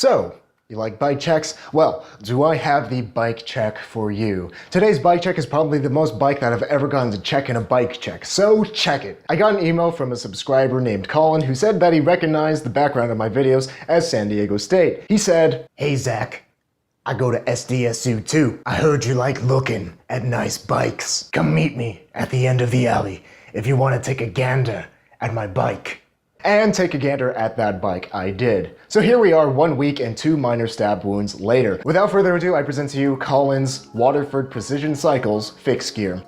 So, you like bike checks? Well, do I have the bike check for you? Today's bike check is probably the most bike that I've ever gotten to check in a bike check, so check it. I got an email from a subscriber named Colin who said that he recognized the background of my videos as San Diego State. He said, "Hey Zach, I go to SDSU too. I heard you like looking at nice bikes. Come meet me at the end of the alley if you want to take a gander at my bike." And take a gander at that bike I did. So here we are 1 week and 2 minor stab wounds later. Without further ado, I present to you Colin's Waterford Precision Cycles fixed gear.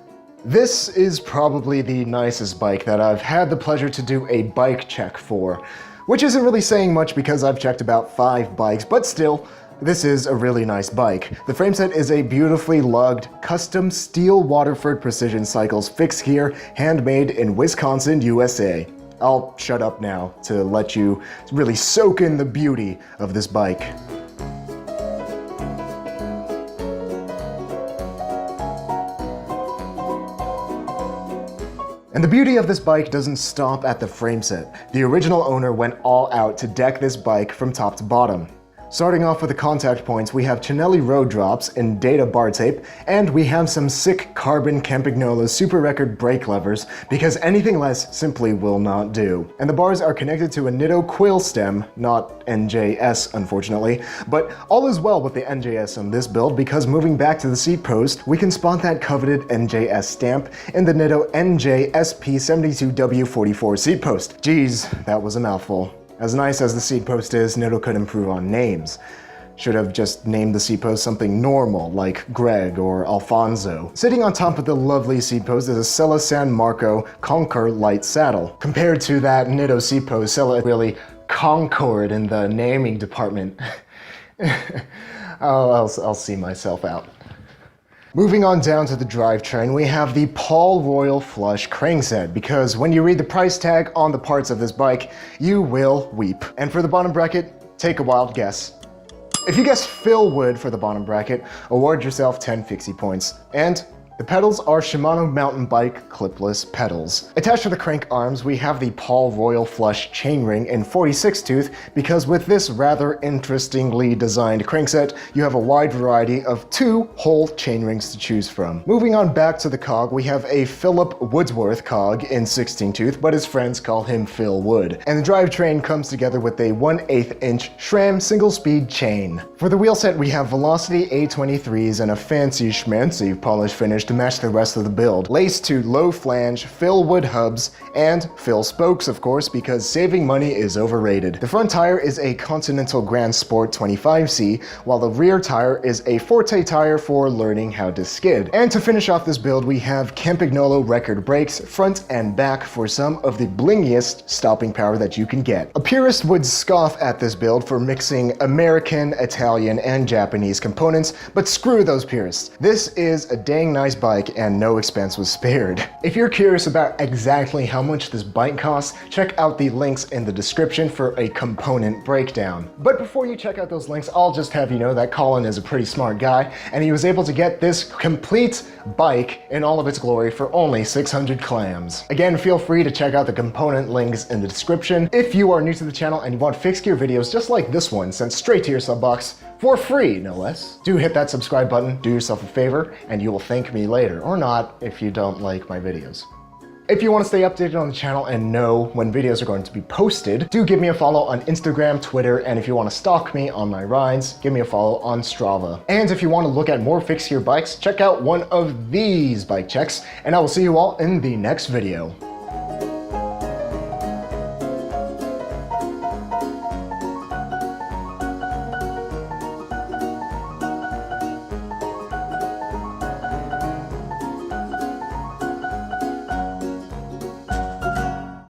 This is probably the nicest bike that I've had the pleasure to do a bike check for, which isn't really saying much because I've checked about 5 bikes, but still, this is a really nice bike. The frameset is a beautifully lugged, custom steel Waterford Precision Cycles fixed gear, handmade in Wisconsin, USA. I'll shut up now to let you really soak in the beauty of this bike. And the beauty of this bike doesn't stop at the frameset. The original owner went all out to deck this bike from top to bottom. Starting off with the contact points, we have Chinelli road drops in data bar tape, and we have some sick carbon Campagnolo Super Record brake levers, because anything less simply will not do. And the bars are connected to a Nitto quill stem, not NJS unfortunately, but all is well with the NJS on this build, because moving back to the seat post, we can spot that coveted NJS stamp in the Nitto NJSP72W44 seat post. Geez, that was a mouthful. As nice as the seat post is, Nitto could improve on names. Should have just named the seat post something normal, like Greg or Alfonso. Sitting on top of the lovely seat post is a Sella San Marco Conquer light saddle. Compared to that Nitto seat post, Sella really conquered in the naming department. I'll see myself out. Moving on down to the drivetrain, we have the Paul Royal Flush crankset, because when you read the price tag on the parts of this bike, you will weep. And for the bottom bracket, take a wild guess. If you guess Phil Wood for the bottom bracket, award yourself 10 fixie points. And the pedals are Shimano mountain bike clipless pedals. Attached to the crank arms, we have the Paul Royal Flush chainring in 46 tooth, because with this rather interestingly designed crankset, you have a wide variety of 2 whole chainrings to choose from. Moving on back to the cog, we have a Philip Woodsworth cog in 16 tooth, but his friends call him Phil Wood. And the drivetrain comes together with a 1/8 inch SRAM single speed chain. For the wheel set, we have Velocity A23s and a fancy schmancy polished finish to match the rest of the build, laced to low flange Phil Wood hubs and Phil spokes, of course, because saving money is overrated. The front tire is a Continental Grand Sport 25C, while the rear tire is a Forte tire for learning how to skid. And to finish off this build, we have Campagnolo record brakes front and back for some of the blingiest stopping power that you can get. A purist would scoff at this build for mixing American, Italian, and Japanese components, but screw those purists. This is a dang nice bike and no expense was spared. If you're curious about exactly how much this bike costs, check out the links in the description for a component breakdown. But before you check out those links, I'll just have you know that Colin is a pretty smart guy, and he was able to get this complete bike in all of its glory for only 600 clams. Again, feel free to check out the component links in the description. If you are new to the channel and you want fixed gear videos just like this one sent straight to your sub box, for free, no less, do hit that subscribe button, do yourself a favor, and you will thank me later, or not if you don't like my videos. If you want to stay updated on the channel and know when videos are going to be posted, do give me a follow on Instagram, Twitter, and if you want to stalk me on my rides, give me a follow on Strava. And if you want to look at more fixed gear bikes, check out one of these bike checks, and I will see you all in the next video.